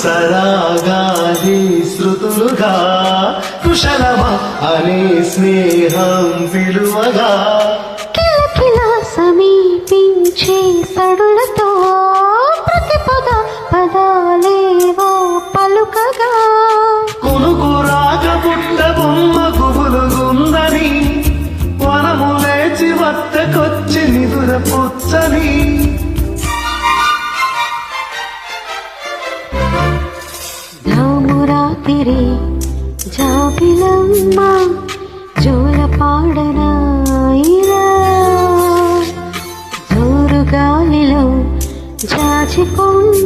సరాగాది శృతులుగా కుశలమా అనే స్నేహం విలువగా కిలకిల సమీపించే సడులతో ప్రతి పదాలేవో పలుకగా కొనుకు రాక పుట్ట బొమ్మ గుబులుగుందని వనము లేచి వద్దకొచ్చి నిదుర పుచ్చని రామురాతిరి జాబిలమ్మ జోల పాడనా ఇలా జోరు గాలిలో జాజిపొమ్మ